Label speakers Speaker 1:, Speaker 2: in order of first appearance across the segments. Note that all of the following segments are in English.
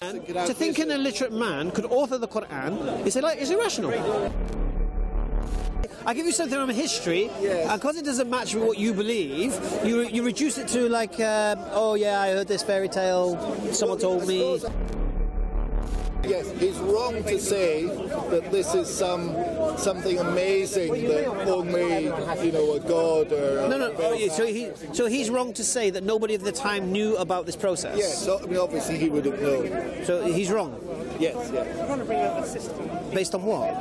Speaker 1: To think an illiterate man could author the Quran is irrational. I give you something from history, and because it doesn't match with what you believe, you reduce it to like, oh yeah, I heard this fairy tale, someone told me.
Speaker 2: Yes, he's wrong to say that this is something amazing that only, a god or...
Speaker 1: So he's wrong to say that nobody at the time knew about this process?
Speaker 2: Yes, so, obviously he would have known.
Speaker 1: So he's wrong?
Speaker 2: Yes.
Speaker 3: We're trying to bring out a system.
Speaker 1: Based on what?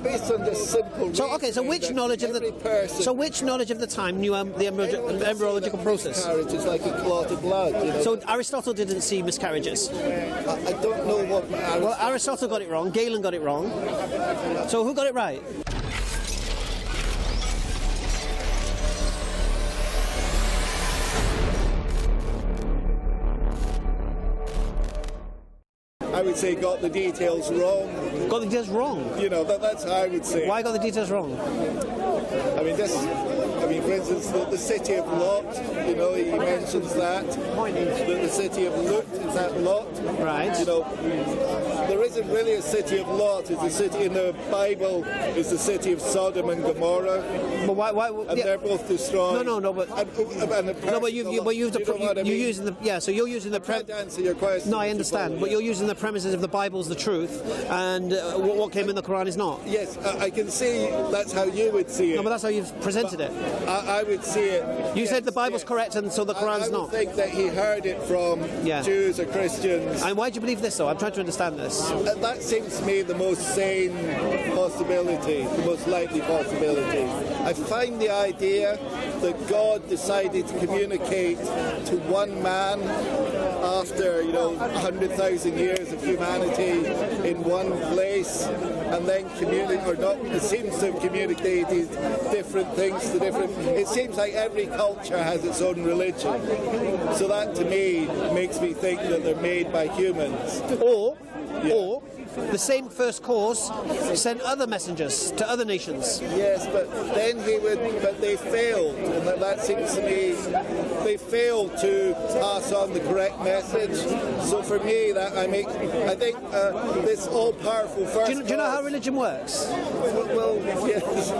Speaker 2: Based on this simple reason.
Speaker 1: So which knowledge of the time knew the embryological process?
Speaker 2: Miscarriage is like a clot of blood.
Speaker 1: So Aristotle didn't see miscarriages.
Speaker 2: I don't know what...
Speaker 1: Well, Aristotle got it wrong, Galen got it wrong. So who got it right?
Speaker 2: I would say got the details wrong.
Speaker 1: Got the details wrong?
Speaker 2: That's how I would say.
Speaker 1: Why got the details wrong?
Speaker 2: For instance, the city of Lot, he mentions that. The city of Lut, is that Lot?
Speaker 1: Right.
Speaker 2: There isn't really a city of Lot. It's a city in the Bible, is the city of Sodom and Gomorrah.
Speaker 1: But why
Speaker 2: and they're both destroyed.
Speaker 1: But you're using the
Speaker 2: premise. Answer your question.
Speaker 1: No, I understand, but you're using the premises of the Bible as the truth, and what came in the Quran is not.
Speaker 2: Yes, I can see that's how you would see it.
Speaker 1: No, but that's how you've presented it.
Speaker 2: I would see it.
Speaker 1: You said the Bible's correct, and so the Quran's not.
Speaker 2: I think that he heard it from Jews or Christians.
Speaker 1: And why do you believe this, though? I'm trying to understand this.
Speaker 2: That seems to me the most sane possibility, the most likely possibility. I find the idea that God decided to communicate to one man after 100,000 years of humanity in one place, and then it seems to have communicated different things to different. It seems like every culture has its own religion, so that to me makes me think that they're made by humans.
Speaker 1: Or the same first course sent other messengers to other nations.
Speaker 2: Yes, but then but they failed, and that seems to me they failed to pass on the correct message. So for me, I think this all-powerful first.
Speaker 1: Do you know how religion works?
Speaker 2: Well, yes.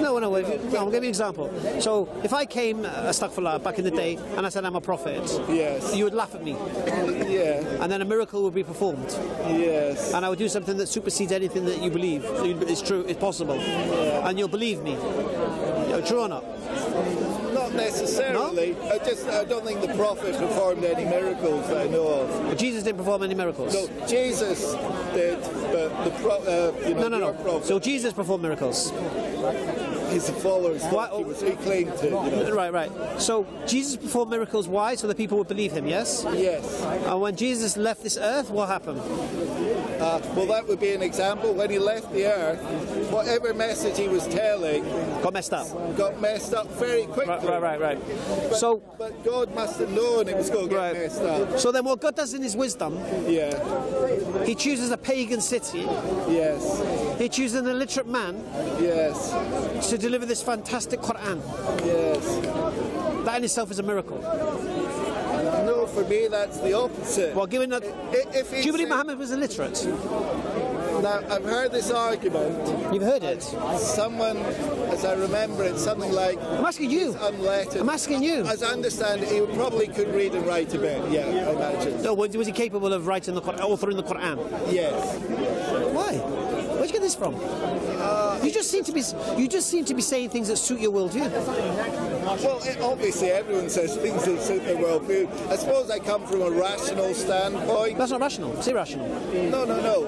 Speaker 1: No, I'll give you an example. So if I came, astaghfirullah, back in the day, and I said I'm a prophet,
Speaker 2: yes,
Speaker 1: you would laugh at me.
Speaker 2: Yeah.
Speaker 1: And then a miracle would be performed.
Speaker 2: Yes.
Speaker 1: And I would do something that supersedes anything that you believe. It's true, it's possible. Yeah. And you'll believe me. True or not?
Speaker 2: Not necessarily.
Speaker 1: No?
Speaker 2: I don't think the prophet performed any miracles that I know of.
Speaker 1: But Jesus didn't perform any miracles?
Speaker 2: No, Jesus did, but the prophet...
Speaker 1: So Jesus performed miracles?
Speaker 2: His followers he claimed to.
Speaker 1: Right. So Jesus performed miracles, why? So that people would believe him, yes?
Speaker 2: Yes.
Speaker 1: And when Jesus left this earth, what happened?
Speaker 2: Well, that would be an example. When he left the earth, whatever message he was telling...
Speaker 1: Got messed up
Speaker 2: very quickly.
Speaker 1: Right.
Speaker 2: But God must have known it was going to get messed up.
Speaker 1: So then what God does in his wisdom...
Speaker 2: Yeah.
Speaker 1: He chooses a pagan city.
Speaker 2: Yes.
Speaker 1: He chooses an illiterate man.
Speaker 2: Yes.
Speaker 1: To deliver this fantastic Quran.
Speaker 2: Yes.
Speaker 1: That in itself is a miracle.
Speaker 2: No, for me that's the opposite.
Speaker 1: Well, given that... Do you believe Muhammad was illiterate?
Speaker 2: Now, I've heard this argument.
Speaker 1: You've heard it?
Speaker 2: Someone, as I remember it, something like...
Speaker 1: I'm asking you.
Speaker 2: Unlettered.
Speaker 1: I'm asking you.
Speaker 2: As I understand it, he probably could read and write a bit, I imagine.
Speaker 1: No, was he capable of writing authoring the Quran?
Speaker 2: Yes.
Speaker 1: Why? Where'd you get this from? You just seem to be saying things that suit your worldview.
Speaker 2: Well, obviously everyone says things that suit their worldview. I suppose I come from a rational standpoint.
Speaker 1: That's not rational. It's irrational.
Speaker 2: No.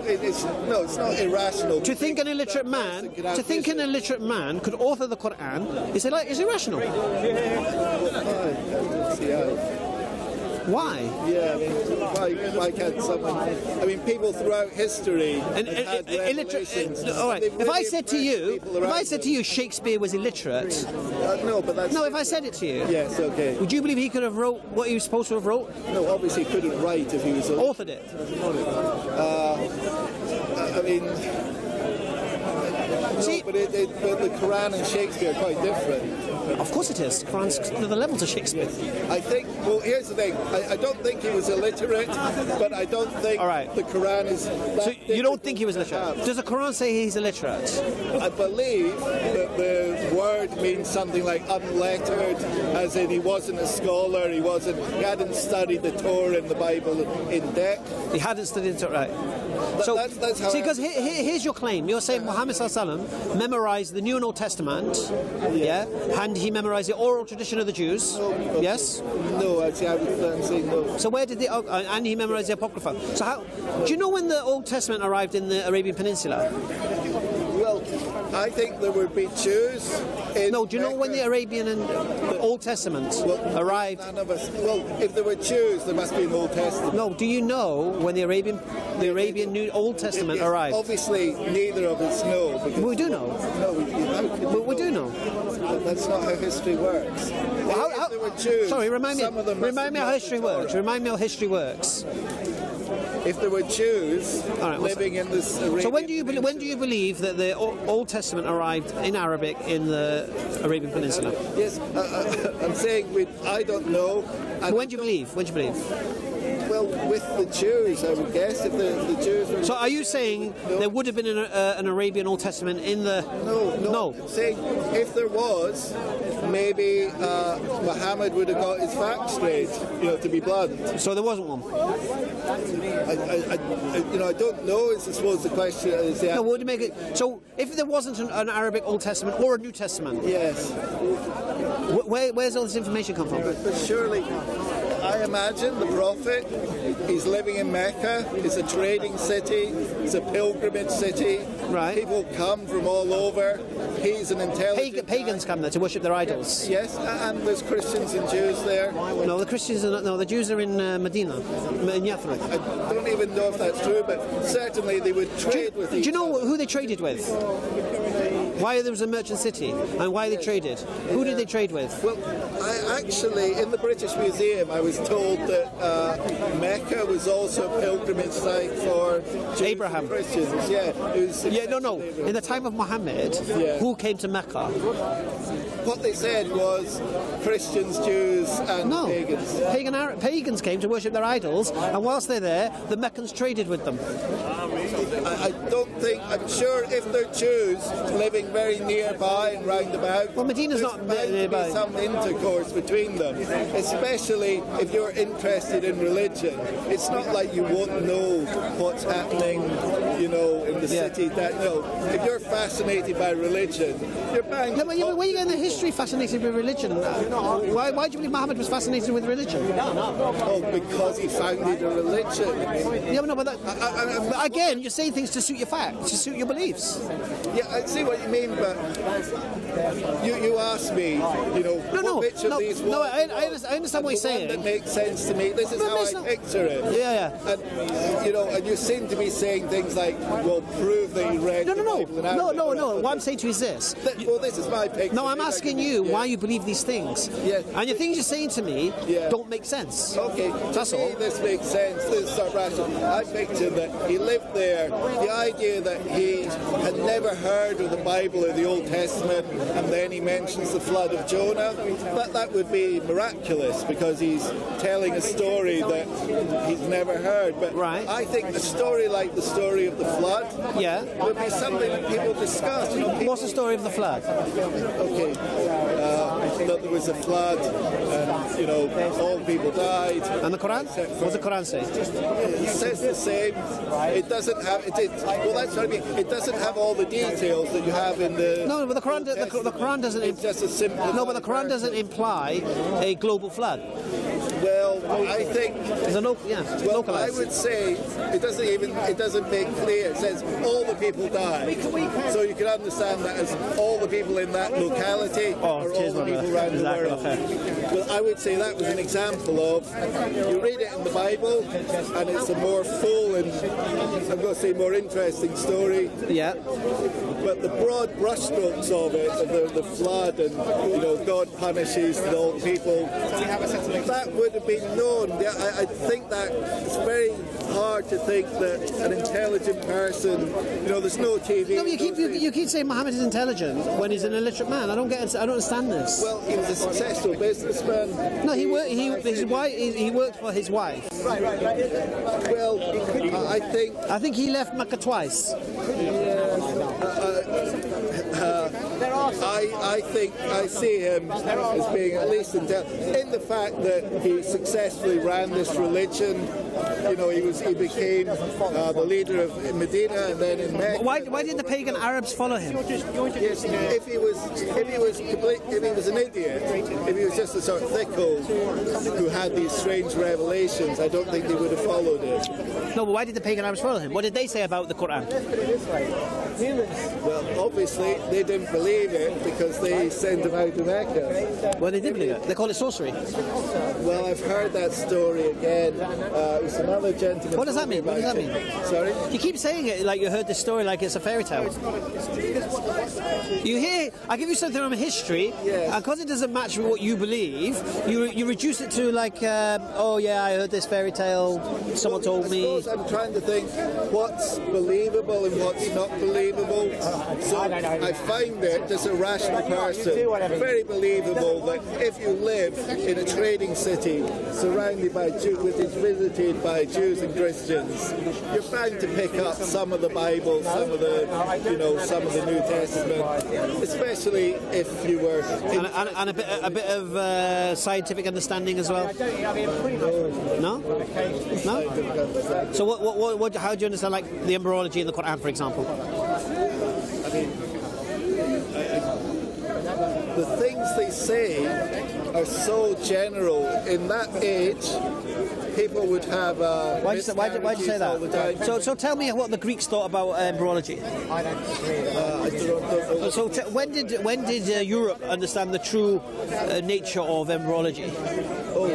Speaker 2: It's not irrational.
Speaker 1: To think an illiterate man could author the Quran is irrational. Why?
Speaker 2: Yeah, why can't someone... people throughout history have had revelations.
Speaker 1: All right. If I said to you Shakespeare was illiterate...
Speaker 2: no, but that's...
Speaker 1: No, if I said it to you...
Speaker 2: Yes, okay.
Speaker 1: Would you believe he could have wrote what he was supposed to have wrote?
Speaker 2: No, obviously he couldn't write if he was...
Speaker 1: Authored it?
Speaker 2: See, but the Quran and Shakespeare are quite different.
Speaker 1: Of course it is. Quran's another level to Shakespeare.
Speaker 2: I think, well, here's the thing. I don't think he was illiterate, but I don't think the Quran is that
Speaker 1: So you don't think he was illiterate? Does the Quran say he's illiterate?
Speaker 2: I believe that the word means something like unlettered, as in he wasn't a scholar, he hadn't studied the Torah and the Bible in depth.
Speaker 1: He hadn't studied it, right? So,
Speaker 2: that's how.
Speaker 1: See, because here's your claim. You're saying Muhammad Sallallahu Alaihi Wasallam memorized the New and Old Testament, and he memorized the oral tradition of the Jews. Yes.
Speaker 2: No, actually, I'm saying no.
Speaker 1: So where did and he memorized the Apocrypha. So how? Do you know when the Old Testament arrived in the Arabian Peninsula?
Speaker 2: Well, I think there would be Jews.
Speaker 1: No, do you know when the Arabian and Old Testament arrived?
Speaker 2: None of us. Well, if there were Jews, there must be an Old Testament.
Speaker 1: No, do you know when the Arabian New Old Testament arrived?
Speaker 2: Obviously, neither of us know.
Speaker 1: We do know.
Speaker 2: No,
Speaker 1: we do know.
Speaker 2: That's not how history works.
Speaker 1: Well,
Speaker 2: if there were Jews,
Speaker 1: sorry, remind me how history works. Remind me how history works.
Speaker 2: If there were Jews living in this Arabian
Speaker 1: So when do you believe that the Old Testament arrived in Arabic in the Arabian Peninsula?
Speaker 2: Yes, I'm saying I don't know.
Speaker 1: When do you believe?
Speaker 2: Well, with the Jews, I would guess, if the Jews were...
Speaker 1: So are you saying there would have been an Arabian Old Testament in the... No.
Speaker 2: I'm saying if there was, maybe Muhammad would have got his facts straight, to be blunt.
Speaker 1: So there wasn't one?
Speaker 2: I don't know, I suppose the question is...
Speaker 1: No, would you make it... So if there wasn't an Arabic Old Testament or a New Testament...
Speaker 2: Yes.
Speaker 1: Where's all this information come from?
Speaker 2: But surely... I imagine the Prophet, he's living in Mecca, it's a trading city, it's a pilgrimage city.
Speaker 1: Right.
Speaker 2: People come from all over. He's an intelligent
Speaker 1: Pagans come there to worship their idols.
Speaker 2: Yes, and there's Christians and Jews there.
Speaker 1: No, the Jews are in Medina, in Yathrib.
Speaker 2: I don't even know if that's true, but certainly they would trade with each other.
Speaker 1: Do you know who they traded with? Why there was a merchant city and why they traded? Who did they trade with?
Speaker 2: Well, I actually, in the British Museum, I was told that Mecca was also a pilgrimage site for Jews
Speaker 1: Abraham.
Speaker 2: And Christians.
Speaker 1: No. In the time of Muhammad, who came to Mecca?
Speaker 2: What they said was Christians, Jews, and pagans.
Speaker 1: Pagans came to worship their idols, and whilst they're there, the Meccans traded with them.
Speaker 2: I don't think, I'm sure if they're Jews living very nearby and round about,
Speaker 1: well, Medina's not nearby.
Speaker 2: There's some intercourse between them, especially if you're interested in religion. It's not like you won't know what's happening, in the city. If you're fascinated by religion, you're bound to...
Speaker 1: Where are you getting the history fascinated with religion? Why do you believe Muhammad was fascinated with religion?
Speaker 2: Oh, because he founded a religion.
Speaker 1: Yeah, but no, but again, you're saying things to suit your facts, to suit your beliefs.
Speaker 2: Yeah, I see what you mean, but you asked me, which of these
Speaker 1: No, I understand what you're saying.
Speaker 2: That makes sense to me. This is how I picture it.
Speaker 1: Yeah.
Speaker 2: And you seem to be saying things like, well, prove that you read the Bible.
Speaker 1: No. What I'm saying to you is this.
Speaker 2: Well, this is my picture.
Speaker 1: No, I'm asking you why you believe these things.
Speaker 2: Yeah.
Speaker 1: And the things you're saying to me don't make sense.
Speaker 2: Okay,
Speaker 1: that's all.
Speaker 2: This makes sense. This is sort of rational. I picture that he lived there. The idea that he had never heard of the Bible or the Old Testament, and then he mentions the flood of Jonah, that would be miraculous because he's telling a story that he's never heard. But I think a story like the story of the flood would be something that people discuss.
Speaker 1: What's the story of the flood?
Speaker 2: Okay, that there was a flood and, all people died.
Speaker 1: And the Quran? What's the Quran say?
Speaker 2: It says the same. It doesn't have... Well, that's what I mean. It doesn't have all the details that you have in the...
Speaker 1: No, but the Quran doesn't...
Speaker 2: It's just a simple...
Speaker 1: No, but the Quran doesn't imply a global flood.
Speaker 2: Well, I think...
Speaker 1: localized.
Speaker 2: I would say it doesn't make clear. It says all the people died. So you can understand that as all the people in that locality or all the people around the world. Well, I would say that was an example of, you read it in the Bible and it's a more full and, I'm going to say, more interesting story.
Speaker 1: Yeah.
Speaker 2: But the broad brushstrokes of it, of the flood and, God punishes the old people, that would have been been known. I think that it's very hard to think that an intelligent person, there's no TV.
Speaker 1: No, you keep saying Muhammad is intelligent when he's an illiterate man. I don't understand this.
Speaker 2: Well, he was a successful businessman.
Speaker 1: No, he worked for his wife.
Speaker 2: Right. Well,
Speaker 1: I think he left Mecca twice.
Speaker 2: I see him as being at least in the fact that he successfully ran this religion. He became the leader of Medina and then in Mecca.
Speaker 1: Why did the pagan Arabs follow him?
Speaker 2: Yes, if he was an idiot, if he was just a sort of thickle who had these strange revelations, I don't think they would have followed him.
Speaker 1: No, but why did the pagan Arabs follow him? What did they say about the Quran?
Speaker 2: Well, obviously they didn't believe it because they sent him out to Mecca.
Speaker 1: Well, they did believe it. They call it sorcery.
Speaker 2: Well, I've heard that story again. It was another gentleman.
Speaker 1: What does that mean? What does that mean?
Speaker 2: Sorry?
Speaker 1: You keep saying it like you heard the story like it's a fairy tale. You hear, I give you something from history,
Speaker 2: yes.
Speaker 1: And because it doesn't match with what you believe, you reduce it to like, oh yeah, I heard this fairy tale, someone told me.
Speaker 2: I suppose I'm trying to think what's believable and what's not believable. So I find it, as a rational person, very believable that if you live in a trading city surrounded by Jews, which is visited by Jews and Christians, you're bound to pick up some of the Bible, some of the New Testament, especially if you were
Speaker 1: and a bit of scientific understanding as well. No. So how do you understand like the embryology in the Quran, for example?
Speaker 2: I mean, the things they say are so general. In that age, people would have
Speaker 1: why do you say that? So tell me what the Greeks thought about embryology.
Speaker 2: I don't know.
Speaker 1: So when did Europe understand the true nature of embryology?
Speaker 2: Oh,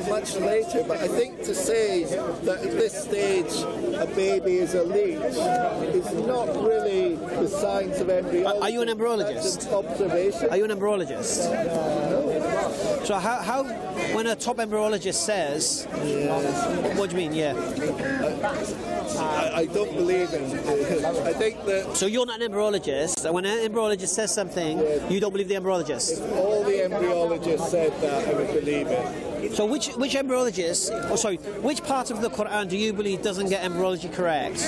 Speaker 2: much later. But I think to say that at this stage a baby is a leech is not really the science of embryology.
Speaker 1: Are you an embryologist?
Speaker 2: That's an observation.
Speaker 1: Are you an embryologist?
Speaker 2: No.
Speaker 1: So how when a top embryologist says, what do you mean? Yeah.
Speaker 2: I don't believe it. I think that.
Speaker 1: So you're not an embryologist, and when an embryologist says something, you don't believe the embryologist.
Speaker 2: If all the embryologists said that, I would believe it.
Speaker 1: So which embryologist? Which part of the Quran do you believe doesn't get embryology correct?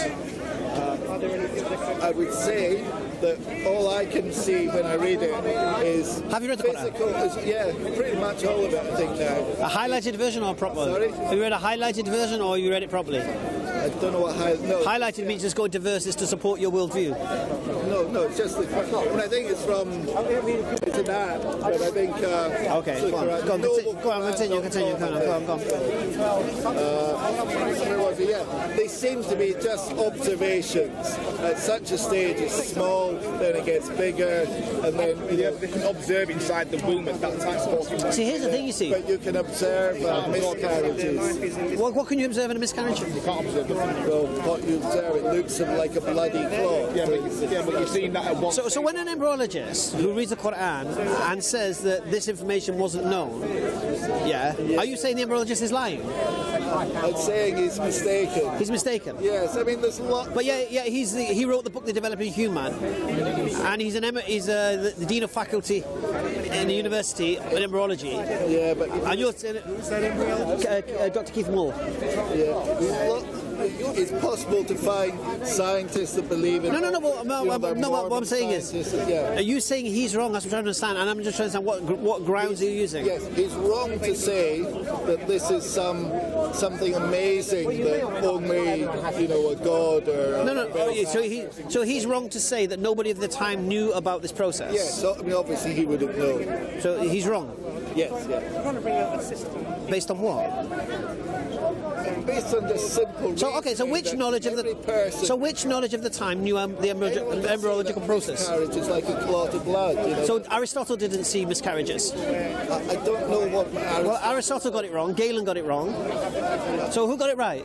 Speaker 2: I would say that all I can see when I read it is.
Speaker 1: Have you read the Quran?
Speaker 2: Yeah, pretty much all of it, I think now.
Speaker 1: A highlighted version or proper?
Speaker 2: Sorry?
Speaker 1: Have you read a highlighted version or you read it properly?
Speaker 2: I don't know what
Speaker 1: highlighted means just go into verses to support your worldview.
Speaker 2: No, it's just I think it's from it's an app, but I think
Speaker 1: okay, go on, continue, go on.
Speaker 2: Where was it? Yeah, they seem to be just observations. At such a stage, it's small, then it gets bigger, and then
Speaker 4: they can observe inside the womb at that time.
Speaker 1: See, here's the thing, you see.
Speaker 2: But you can observe miscarriages.
Speaker 1: What can you observe in a miscarriage?
Speaker 4: You can't observe the
Speaker 2: well, what you observe, it looks like a bloody clot.
Speaker 4: Yeah, but you've seen that at once.
Speaker 1: So when an embryologist who reads the Quran and says that this information wasn't known, are you saying the embryologist is lying?
Speaker 2: I'm saying he's mistaken.
Speaker 1: He's mistaken?
Speaker 2: Yes, I mean there's a lot.
Speaker 1: But he wrote the book The Developing Human, and he's the Dean of Faculty in the University in Embryology.
Speaker 2: Yeah, but...
Speaker 1: And you're saying...
Speaker 3: Who's that embryologist?
Speaker 1: Dr. Keith Moore.
Speaker 2: Yeah. It's possible to find scientists that believe in.
Speaker 1: What I'm saying is, are you saying he's wrong? That's what I'm trying to understand, and I'm just trying to understand what grounds are you using?
Speaker 2: Yes, he's wrong to say that this is something amazing that only a god or.
Speaker 1: So he's wrong to say that nobody at the time knew about this process.
Speaker 2: Yes, so, I mean obviously he wouldn't know.
Speaker 1: So he's wrong.
Speaker 2: Yes.
Speaker 3: I'm trying to bring up a system.
Speaker 1: Based on what?
Speaker 2: Based on just simple.
Speaker 1: So which knowledge of the time knew the embryological process?
Speaker 2: Miscarriage is like a clot of blood.
Speaker 1: So Aristotle didn't see miscarriages.
Speaker 2: I don't know what.
Speaker 1: Well, Aristotle got it wrong. Galen got it wrong. So who got it right?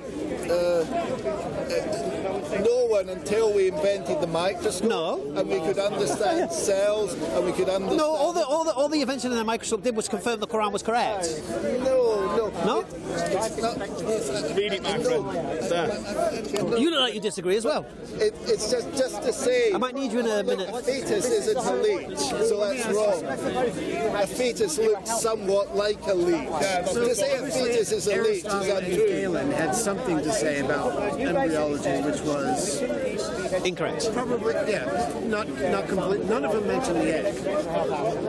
Speaker 2: No one until we invented the microscope.
Speaker 1: No.
Speaker 2: And we could understand cells, and we could understand.
Speaker 1: No, all the invention of the microscope did was confirmed the Quran was correct?
Speaker 2: No?
Speaker 4: Read it, my friend. Sir.
Speaker 1: You look like you disagree as well.
Speaker 2: It's just to say...
Speaker 1: I might need you in a minute.
Speaker 2: A fetus isn't a leech, so that's wrong. A fetus looks somewhat like a leech. To say a fetus is a leech is untrue.
Speaker 5: Galen had something to say about embryology, which was
Speaker 1: Incorrect.
Speaker 5: probably, not complete. None of them mentioned the egg.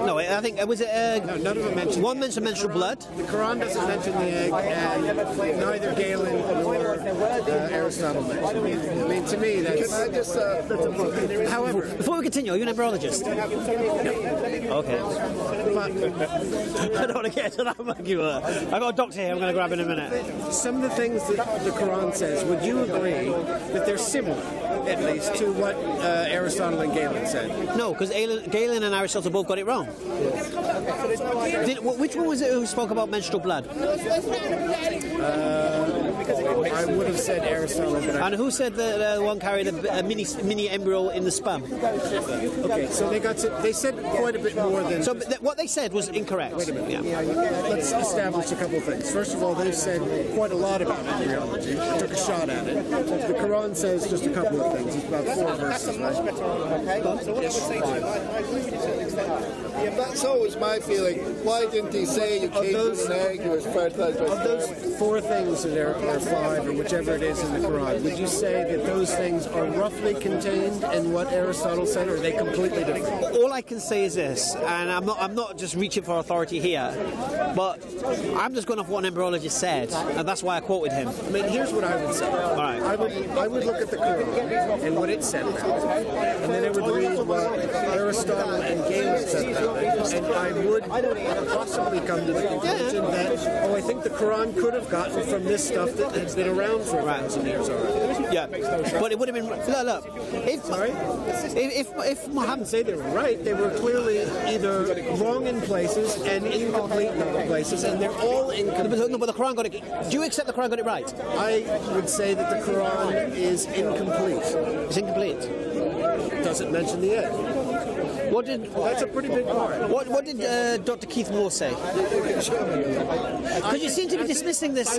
Speaker 1: No, I think, was it...
Speaker 5: No, none of them mentioned.
Speaker 1: One mentioned menstrual blood.
Speaker 5: The Quran doesn't mention the egg, and neither Galen nor Aristotle mentioned it. I mean, to me, that's a book. However,
Speaker 1: Before we continue, are you an embryologist? Okay.
Speaker 5: but
Speaker 1: I don't want to get to that argument. I've got a doctor here I'm going to grab in a minute.
Speaker 5: some of the things that the Quran says, would you agree that they're similar, at least, to what Aristotle and Galen said?
Speaker 1: No, because Galen and Aristotle both got it wrong. Which one was it who spoke about menstrual blood?
Speaker 5: I would have said Aristotle, but
Speaker 1: And who said that one carried a mini embryo in the sperm?
Speaker 5: okay. So they said quite a bit more than.
Speaker 1: So what they said was incorrect.
Speaker 5: Wait a minute.
Speaker 1: Yeah.
Speaker 5: Let's establish a couple of things. First of all, they've said quite a lot about embryology. Took a shot at it. The Quran says just a couple of things. It's about 4 verses, right?
Speaker 2: That's always my feeling. Why didn't he say you came from an egg, you was fertilized by
Speaker 5: Of those 4 things that are 5 or whichever it is in the Quran, would you say that those things are roughly contained in what Aristotle said, or are they completely different?
Speaker 1: All I can say is this, and I'm not just reaching for authority here, but I'm just going off what an embryologist said, and that's why I quoted him.
Speaker 5: I mean, here's what I would say.
Speaker 1: right.
Speaker 5: I would look at the Quran and what it said about it, and then I would read what Aristotle and Galen said about it, and I would possibly come to the conclusion that, I think the Quran could have gotten from this stuff that has been around for 1,000 years already.
Speaker 1: Yeah, but it would have been... Look. If Muhammad...
Speaker 5: Say they were right, they were clearly either wrong in places and incomplete in other places, and they're all incomplete.
Speaker 1: No, but the Quran got it... Do you accept the Quran got it right?
Speaker 5: I would say that the Quran is incomplete.
Speaker 1: It's incomplete.
Speaker 5: It doesn't mention the egg. That's a pretty big part.
Speaker 1: What did Dr. Keith Moore say? Because you seem to be dismissing this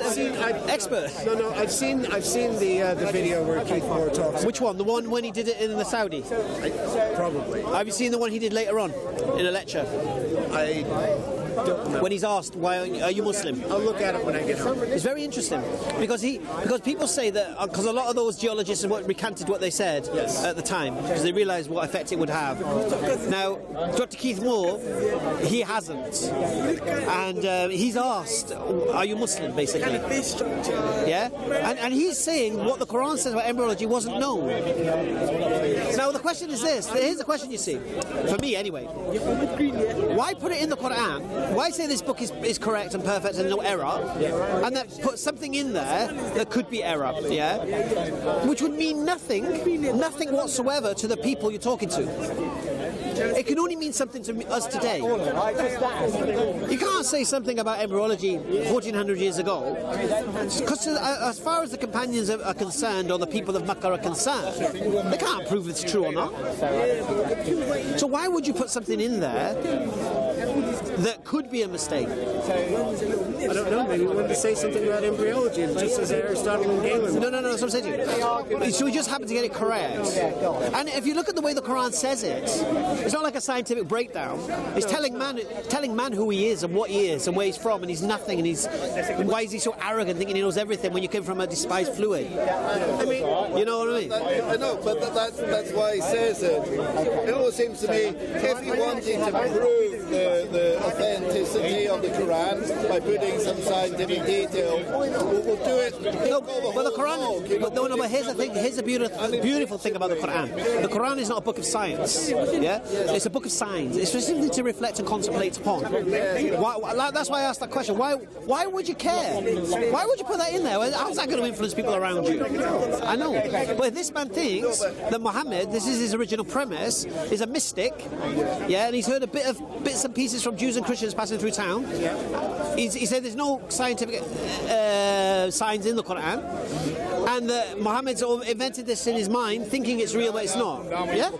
Speaker 1: expert.
Speaker 5: No. I've seen the video where Keith Moore talks.
Speaker 1: Which one? The one when he did it in the Saudi?
Speaker 5: Probably.
Speaker 1: Have you seen the one he did later on in a lecture?
Speaker 5: I don't know.
Speaker 1: When he's asked, why are you Muslim?
Speaker 5: I'll look at it when I get home.
Speaker 1: It's very interesting because people say that because a lot of those geologists recanted what they said at the time because they realised what effect it would have. Now, Dr. Keith Moore, he hasn't, and he's asked, "Are you Muslim?" Basically, yeah, and he's saying what the Quran says about embryology wasn't known. Now the question is this: here's the question you see, for me anyway. Why put it in the Quran? Why say this book is correct and perfect and no error, and then put something in there that could be error, which would mean nothing whatsoever to the people you're talking to. It can only mean something to us today. You can't say something about embryology 1400 years ago, because as far as the companions are concerned, or the people of Makkah are concerned, they can't prove it's true or not. So why would you put something in there that could be a mistake?
Speaker 5: I don't know, maybe you wanted to say something about embryology, just as Aristotle and Galen.
Speaker 1: No, that's what I'm saying to you. So we just happen to get it correct. And if you look at the way the Quran says it, it's not like a scientific breakdown. It's telling man who he is and what he is and where he's from, and he's nothing, and why is he so arrogant thinking he knows everything when you came from a despised fluid? I mean, you know what I mean?
Speaker 2: I know, but that's why he says it. It always seems to me, if he wanted to prove the authenticity of the Quran by putting some scientific detail, we'll do it.
Speaker 1: No, but the Quran. But here's the thing. Here's the beautiful thing about the Quran. The Quran is not a book of science. Yeah, it's a book of signs. It's just something to reflect and contemplate upon. That's why I asked that question. Why would you care? Why would you put that in there? How's that going to influence people around you? I know. But if this man thinks that Muhammad, this is his original premise, is a mystic, and he's heard bits and pieces from Jews and Christians passing through town. He said there's no scientific signs in the Quran, and Muhammad's invented this in his mind, thinking it's real, but it's not. Yeah,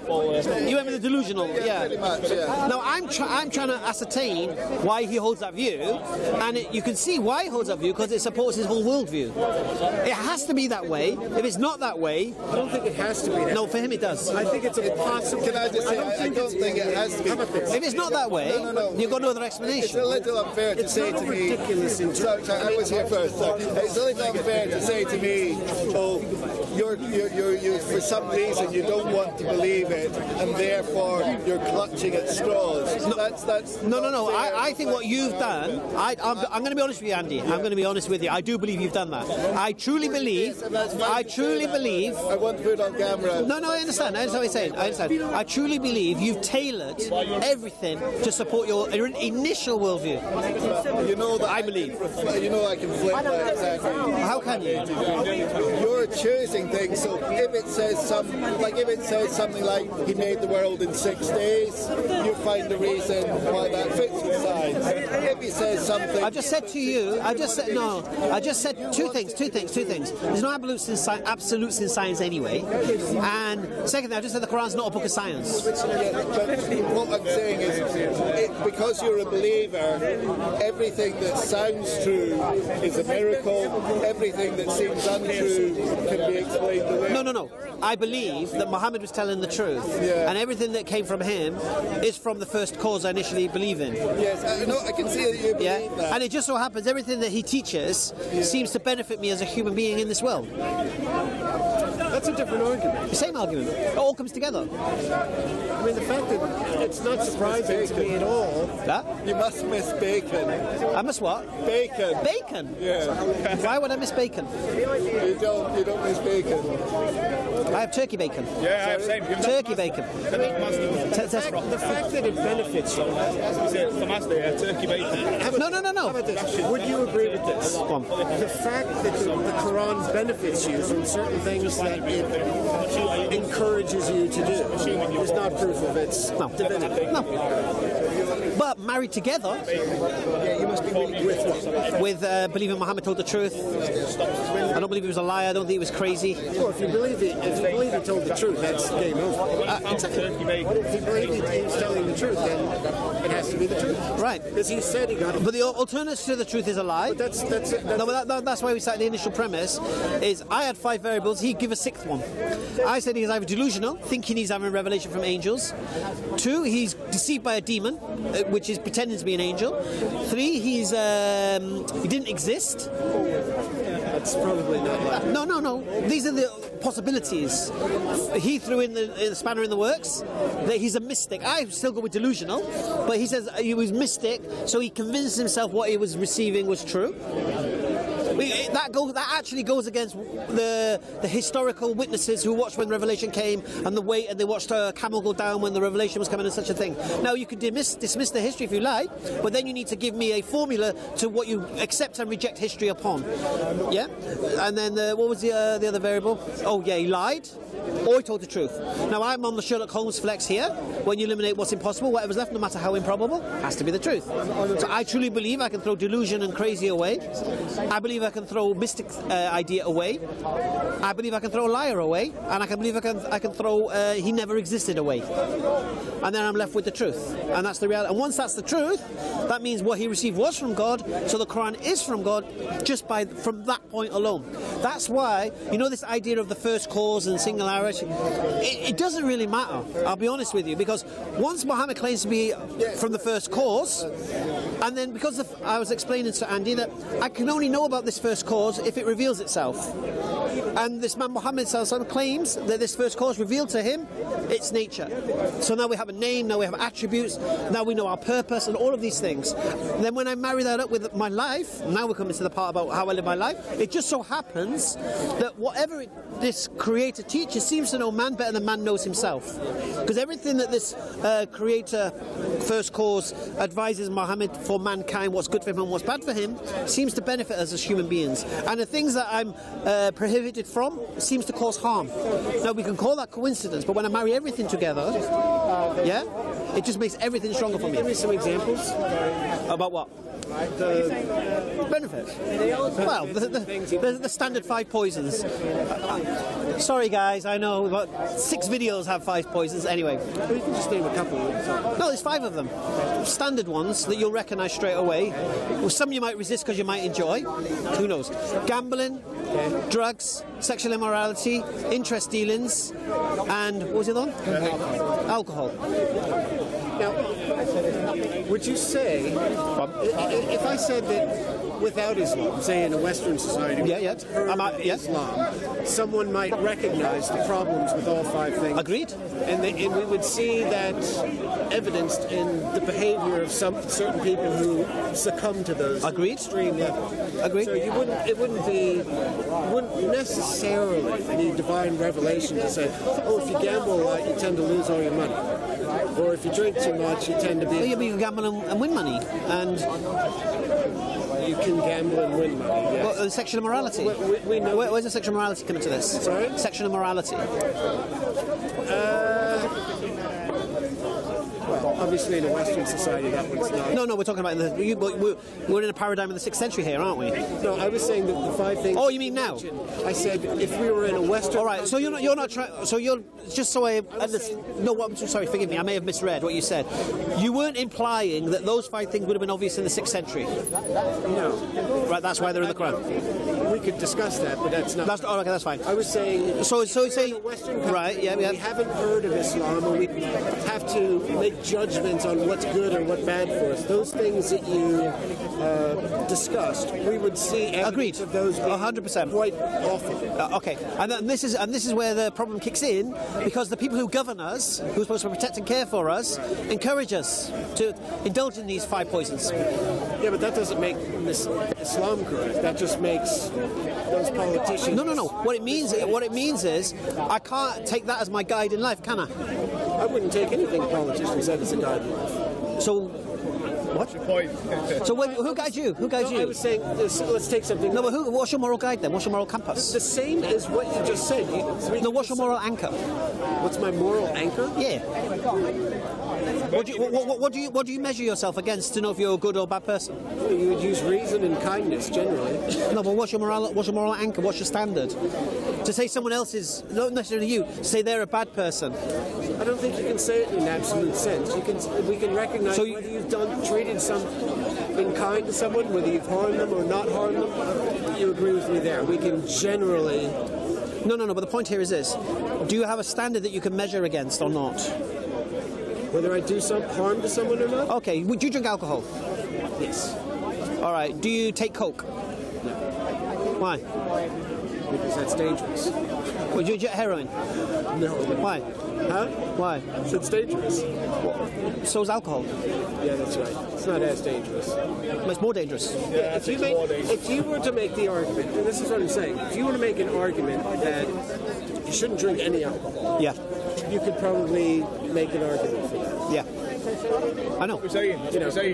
Speaker 1: you went with the delusional. Yeah.
Speaker 2: Pretty much, yeah.
Speaker 1: Now I'm trying to ascertain why he holds that view, and you can see why he holds that view because it supports his whole worldview. It has to be that way. If it's not that way,
Speaker 5: I don't think it has to be that.
Speaker 1: no, for him it does.
Speaker 5: I think it's a possible.
Speaker 2: Can I just say, I don't think it has to be.
Speaker 1: If it's not that way, you've got no other
Speaker 2: It's
Speaker 1: explanation.
Speaker 2: a little unfair to say to me. Sorry, I was here first. It's a little unfair to say to me, oh, you for some reason you don't want to believe it, and therefore you're clutching at straws. That's
Speaker 1: No. I think what you've done, I'm going to be honest with you, Andy. I'm going to be honest with you. I do believe you've done that. I truly believe.
Speaker 2: I want to put it on camera.
Speaker 1: No, I understand. I understand what you're saying. I understand. I truly believe you've tailored everything to support your initial worldview.
Speaker 2: You know that
Speaker 1: I believe.
Speaker 2: You know I can flip that exactly.
Speaker 1: How can you?
Speaker 2: You're choosing things. So if it says something like he made the world in 6 days, you find a reason why that fits with science. If he says something,
Speaker 1: I just said to you. I just said two things. There's no absolutes in science anyway. And secondly, I just said the Quran's not a book of science.
Speaker 2: but what I'm saying is, because you're a believer, everything that sounds true is a miracle. Everything that seems untrue can be explained away.
Speaker 1: No. I believe that Muhammad was telling the truth, and everything that came from him is from the first cause I initially believe in.
Speaker 2: Yes, I can see that you believe that.
Speaker 1: And it just so happens everything that he teaches seems to benefit me as a human being in this world.
Speaker 5: That's a different argument.
Speaker 1: The same argument. It all comes together.
Speaker 5: I mean, the fact that it's not surprising to me at all.
Speaker 1: That?
Speaker 2: You must miss bacon.
Speaker 1: I miss what?
Speaker 2: Bacon.
Speaker 1: Bacon?
Speaker 2: Yeah.
Speaker 1: Why would I miss bacon?
Speaker 2: You don't miss bacon.
Speaker 1: I have turkey bacon.
Speaker 4: Yeah, I have same.
Speaker 1: Turkey bacon.
Speaker 5: The fact that it benefits you.
Speaker 4: Turkey bacon.
Speaker 1: No.
Speaker 5: Would you agree with this?
Speaker 1: Go on.
Speaker 5: The fact that the Quran benefits you from certain things that it encourages you to do is not proof of its divinity.
Speaker 1: No. But married together,
Speaker 5: You must be with
Speaker 1: believing Muhammad told the truth. I don't believe he was a liar. I don't think he was crazy.
Speaker 5: Well, if you believe he told the truth, that's game over.
Speaker 1: Exactly.
Speaker 5: If you believe he was telling the truth, then it has to be the truth.
Speaker 1: Right.
Speaker 5: Because he said he got it.
Speaker 1: But the alternative to the truth is a lie.
Speaker 5: But
Speaker 1: that's why we started the initial premise. Is I had 5 variables. He'd give a 6th one. I said he's either delusional, thinking he's having a revelation from angels. 2, he's deceived by a demon, which is pretending to be an angel. 3, he didn't exist.
Speaker 5: That's probably not like
Speaker 1: No. These are the possibilities. He threw in the spanner in the works. That he's a mystic. I still go with delusional, but he says he was mystic, so he convinced himself what he was receiving was true. That actually goes against the historical witnesses who watched when Revelation came and they watched a camel go down when the Revelation was coming and such a thing. Now you could dismiss the history if you like, but then you need to give me a formula to what you accept and reject history upon. Yeah, and then what was the other variable? Oh yeah, he lied. Or he told the truth. Now I'm on the Sherlock Holmes flex here. When you eliminate what's impossible, whatever's left, no matter how improbable, has to be the truth. So I truly believe I can throw delusion and crazy away. I believe I can throw mystic idea away. I believe I can throw a liar away, and I can believe I can throw he never existed away. And then I'm left with the truth, and that's the reality. And once that's the truth, that means what he received was from God. So the Quran is from God just from that point alone. That's why this idea of the first cause and singularity. It doesn't really matter. I'll be honest with you, because once Muhammad claims to be from the first cause, and then because I was explaining to Andy that I can only know about this first cause if it reveals itself. And this man Muhammad claims that this first cause revealed to him its nature. So now we have a name, now we have attributes, now we know our purpose and all of these things. And then when I marry that up with my life, now we're coming to the part about how I live my life, it just so happens that whatever this creator teaches seems to know man better than man knows himself. Because everything that this creator, first cause, advises Muhammad for mankind, what's good for him and what's bad for him, seems to benefit us as human beings. And the things that I'm prohibited from seems to cause harm. Now we can call that coincidence, but when I marry everything together, it just makes everything stronger for me.
Speaker 5: Give me some examples.
Speaker 1: About what?
Speaker 5: The
Speaker 1: benefits. Well, the standard 5 poisons. Sorry, guys, I know about 6 videos have 5 poisons. Anyway,
Speaker 5: well, you can just name a couple.
Speaker 1: No, there's 5 of them. Standard ones that you'll recognise straight away. Well, some you might resist because you might enjoy. Who knows? Gambling, drugs, sexual immorality, interest dealings, and what was the other one? Alcohol.
Speaker 5: Now, would you say, if I said that without Islam, say in a Western society, Islam, someone might recognize the problems with all 5 things.
Speaker 1: Agreed.
Speaker 5: And we would see that evidenced in the behavior of some certain people who succumb to those extreme levels.
Speaker 1: Agreed.
Speaker 5: So it wouldn't necessarily need divine revelation to say, oh, if you gamble a lot, you tend to lose all your money. Or if you drink too much, you tend to be...
Speaker 1: You can gamble and win money. And
Speaker 5: you can gamble and win money, yes.
Speaker 1: Well, sexual immorality.
Speaker 5: We know.
Speaker 1: Where's the sexual morality coming to this?
Speaker 5: Sorry?
Speaker 1: Sexual immorality.
Speaker 5: Well, obviously in a Western society that one's not.
Speaker 1: No, we're talking about we're in a paradigm of the 6th century here, aren't we?
Speaker 5: No, I was saying that the 5 things.
Speaker 1: Oh, you mean now?
Speaker 5: I said if we were in a Western.
Speaker 1: All right, so you're not trying. So you're just so I understand. No, I'm sorry. Forgive me. I may have misread what you said. You weren't implying that those 5 things would have been obvious in the 6th century.
Speaker 5: No.
Speaker 1: Right. That's why they're in the Quran.
Speaker 5: We could discuss that, but that's not.
Speaker 1: Okay, that's fine.
Speaker 5: I was saying.
Speaker 1: So saying.
Speaker 5: Western country,
Speaker 1: right. Yeah.
Speaker 5: We haven't heard of Islam, and we have to make judgments on what's good and what's bad for us. Those things that you discussed, we would see evidence of those being
Speaker 1: 100%.
Speaker 5: quite awful.
Speaker 1: Okay, and this is where the problem kicks in, because the people who govern us, who are supposed to protect and care for us, encourage us to indulge in these 5 poisons.
Speaker 5: Yeah, but that doesn't make Islam correct. That just makes those politicians.
Speaker 1: No. What it means is I can't take that as my guide in life, can I?
Speaker 5: I wouldn't take anything politicians said as a guide in life.
Speaker 1: So. What? So who guides you? Who guides you?
Speaker 5: I was saying, let's take something.
Speaker 1: No, but what's your moral guide then? What's your moral compass?
Speaker 5: The same as what you just said.
Speaker 1: What's your moral anchor?
Speaker 5: What's my moral anchor?
Speaker 1: Yeah. What do you measure yourself against to know if you're a good or bad person?
Speaker 5: Well, you would use reason and kindness generally.
Speaker 1: No, but what's your moral anchor? What's your standard? To say someone else is, not necessarily you, say they're a bad person.
Speaker 5: I don't think you can say it in absolute sense. We can recognize whether you've treated been kind to someone, whether you've harmed them or not harmed them. You agree with me there. We can generally.
Speaker 1: No. But the point here is this: do you have a standard that you can measure against or not?
Speaker 5: Whether I do some harm to someone or not?
Speaker 1: Okay. Would you drink alcohol?
Speaker 5: Yes.
Speaker 1: All right. Do you take coke?
Speaker 5: No.
Speaker 1: Why?
Speaker 5: Because that's dangerous.
Speaker 1: Would you get heroin?
Speaker 5: No.
Speaker 1: Why?
Speaker 5: Huh?
Speaker 1: Why?
Speaker 5: It's dangerous.
Speaker 1: So is alcohol.
Speaker 5: Yeah, that's right. It's not as dangerous.
Speaker 1: But it's more dangerous.
Speaker 5: Yeah, if you were to make the argument, and this is what I'm saying, if you were to make an argument that you shouldn't drink any alcohol,
Speaker 1: yeah,
Speaker 5: you could probably make an argument for that.
Speaker 1: Yeah. I know.
Speaker 5: In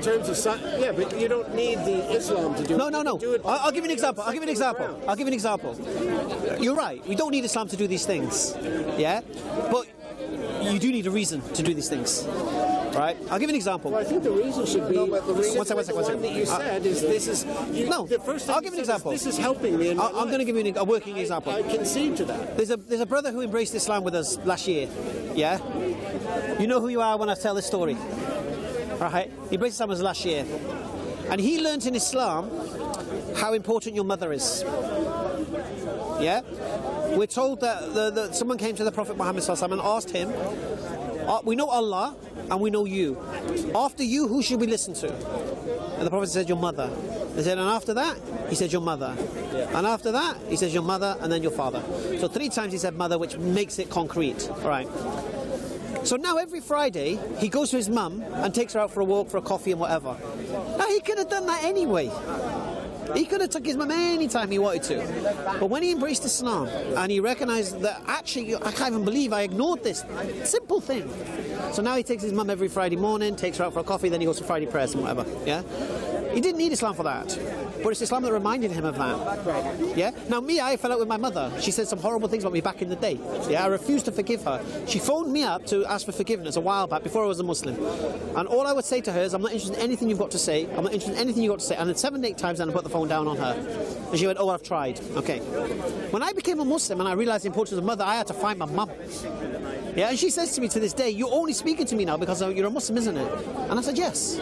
Speaker 5: terms of yeah, but you don't need the Islam to do it.
Speaker 1: No. I'll give you an example. You're right. We don't need Islam to do these things. Yeah? But you do need a reason to do these things. Right? I'll give you an example.
Speaker 5: Well, I think the reason should be...
Speaker 1: One second.
Speaker 5: that you said is this is... the first thing
Speaker 1: I'll give you an example.
Speaker 5: This is helping me in my life.
Speaker 1: I'm going to give you a working example.
Speaker 5: I concede to that.
Speaker 1: There's a brother who embraced Islam with us last year. Yeah? You know who you are when I tell this story. Alright? He embraced Islam with us last year. And he learnt in Islam how important your mother is. Yeah? We're told that someone came to the Prophet Muhammad and asked him, we know Allah and we know you. After you, who should we listen to? And the Prophet said, your mother. They said, and after that? He said, your mother. Yeah. And after that, he says, your mother and then your father. So 3 times he said mother, which makes it concrete. All right. So now every Friday, he goes to his mum and takes her out for a walk, for a coffee and whatever. Now he could have done that anyway. He could have took his mum any time he wanted to. But when he embraced Islam and he recognised that actually, I can't even believe I ignored this simple thing. So now he takes his mum every Friday morning, takes her out for a coffee, then he goes to Friday prayers and whatever. Yeah? He didn't need Islam for that. But it's Islam that reminded him of that. Yeah? Now me, I fell out with my mother. She said some horrible things about me back in the day. Yeah, I refused to forgive her. She phoned me up to ask for forgiveness a while back, before I was a Muslim. And all I would say to her is, I'm not interested in anything you've got to say. I'm not interested in anything you've got to say. And then 7 or 8 times then I put the phone down on her. And she went, oh, I've tried. Okay. When I became a Muslim and I realised the importance of mother, I had to find my mum. Yeah, and she says to me to this day, you're only speaking to me now because you're a Muslim, isn't it? And I said, yes.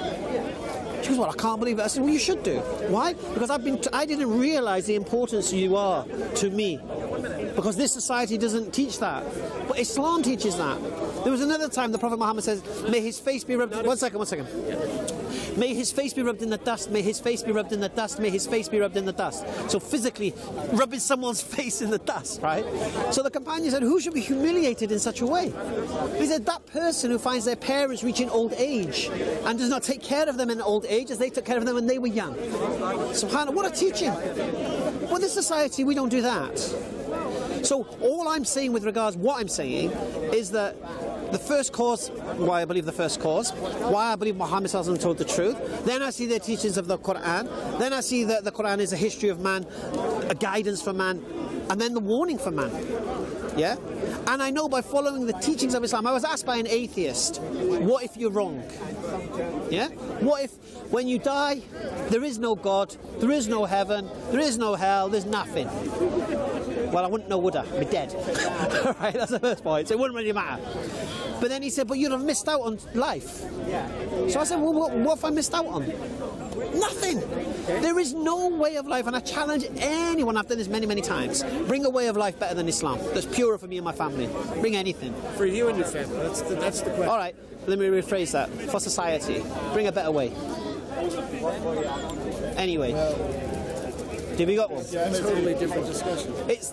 Speaker 1: She goes, well, I can't believe it. I said, well, you should do. Why? Because I didn't realise the importance you are to me. Because this society doesn't teach that. But Islam teaches that. There was another time the Prophet Muhammad says, may his face be rubbed... One second. May his face be rubbed in the dust, may his face be rubbed in the dust, may his face be rubbed in the dust. So physically rubbing someone's face in the dust, right? So the companion said, who should be humiliated in such a way? He said, that person who finds their parents reaching old age and does not take care of them in old age as they took care of them when they were young. SubhanAllah, what a teaching. Well, this society, we don't do that. So all I'm saying with regards what I'm saying is that the first cause, why I believe the first cause, why I believe Muhammad told the truth, then I see the teachings of the Quran, then I see that the Quran is a history of man, a guidance for man, and then the warning for man. Yeah? And I know by following the teachings of Islam, I was asked by an atheist, what if you're wrong? Yeah? What if when you die, there is no God, there is no heaven, there is no hell, there's nothing? Well, I wouldn't know, would I? I'd be dead. Right, that's the first point, so it wouldn't really matter. But then he said, but you'd have missed out on life. So I said, well, what if I missed out on? Nothing. There is no way of life, and I challenge anyone, I've done this many, many times, bring a way of life better than Islam, that's purer for me and my family. Bring anything.
Speaker 5: For you and your family, that's the question.
Speaker 1: All right, let me rephrase that. For society, bring a better way. Anyway. Have you got one?
Speaker 5: Yeah, it's a totally different discussion.
Speaker 1: It's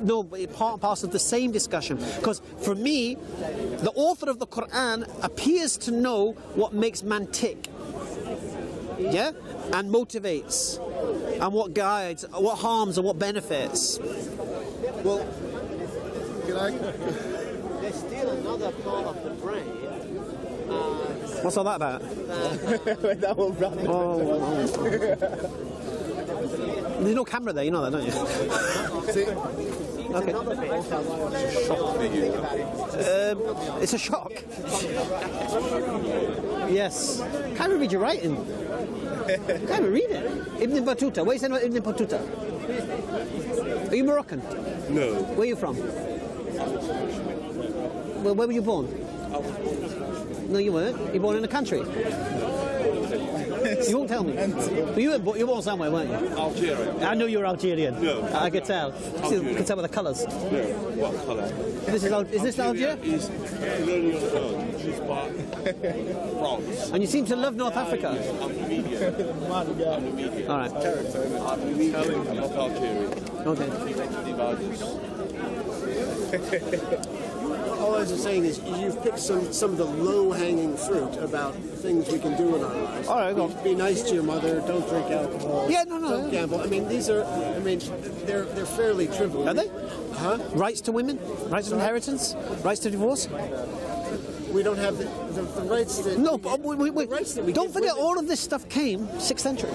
Speaker 1: part and parcel of the same discussion. Because for me, the author of the Quran appears to know what makes man tick. Yeah? And motivates. And what guides, what harms and what benefits.
Speaker 5: Well, can I...
Speaker 3: There's still another part of the brain.
Speaker 1: What's all that about?
Speaker 5: that will run.
Speaker 1: There's no camera there, you know that, don't you? Okay. It's a shock. Yes. Can't even read your writing. Can't even read it. Ibn Battuta. What are you saying about Ibn Battuta? Are you Moroccan?
Speaker 6: No.
Speaker 1: Where are you from? Well, where were you born? No, you weren't. You were born in a country. You won't tell me. You were born somewhere, weren't you?
Speaker 6: Algeria.
Speaker 1: I know you're Algerian.
Speaker 6: No.
Speaker 1: I could tell. You could tell by the colours.
Speaker 6: No. What colour?
Speaker 1: Is this Algeria?
Speaker 6: Is colonial zone. She's part France.
Speaker 1: And you seem to love North Africa.
Speaker 6: I'm the media.
Speaker 1: All right.
Speaker 6: I'm the media. I'm not Algerian.
Speaker 1: Okay.
Speaker 5: All I was saying is you've picked some of the low-hanging fruit about things we can do in our lives.
Speaker 1: All right, go on.
Speaker 5: Be nice to your mother. Don't drink alcohol.
Speaker 1: Yeah, no.
Speaker 5: Don't gamble. I mean, they're fairly trivial.
Speaker 1: Are they?
Speaker 5: Huh?
Speaker 1: Rights to women? Rights to inheritance? Rights to divorce?
Speaker 5: We don't have the rights that...
Speaker 1: No, but wait.
Speaker 5: Rights that we
Speaker 1: Don't
Speaker 5: give
Speaker 1: forget,
Speaker 5: women.
Speaker 1: all of this stuff came 6th century.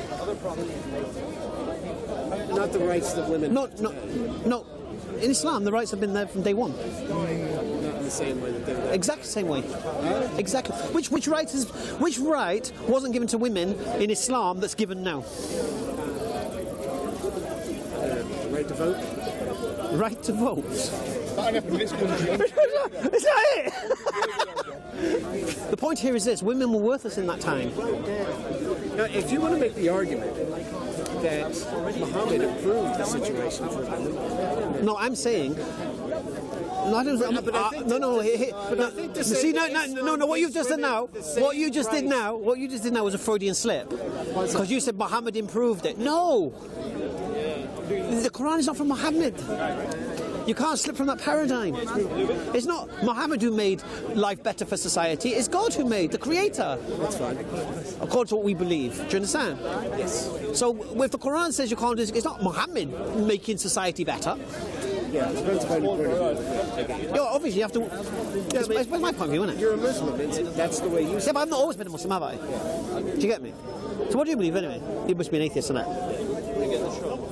Speaker 5: Not the rights that women...
Speaker 1: No. In Islam, the rights have been there from day one.
Speaker 5: Not in the same way that they're...
Speaker 1: Exactly the same way. Exactly. Which right wasn't given to women in Islam that's given now?
Speaker 5: Right to vote?
Speaker 1: Right to vote.
Speaker 4: Not enough in this country.
Speaker 1: Is that it? The point here is this: women were worthless in that time.
Speaker 5: Now, if you want to make the argument that Muhammad improved the situation for women...
Speaker 1: No, I'm saying... No, I don't. See, no. What you've just done now, what you just did now was a Freudian slip, because you said Muhammad improved it. No, the Quran is not from Muhammad. You can't slip from that paradigm. It's not Muhammad who made life better for society. It's God who made, the Creator.
Speaker 5: That's fine.
Speaker 1: According to what we believe. Do you understand?
Speaker 5: Yes.
Speaker 1: So if the Quran says you can't do this, it's not Muhammad making society better.
Speaker 5: Yeah, it depends upon your point of view.
Speaker 1: Obviously, you have to... It's my point of view, isn't it?
Speaker 5: You're a Muslim. That's the way you see
Speaker 1: Yeah, but I've not always been a Muslim, have I? Do you get me? So what do you believe, anyway? You must be an atheist, isn't it? No.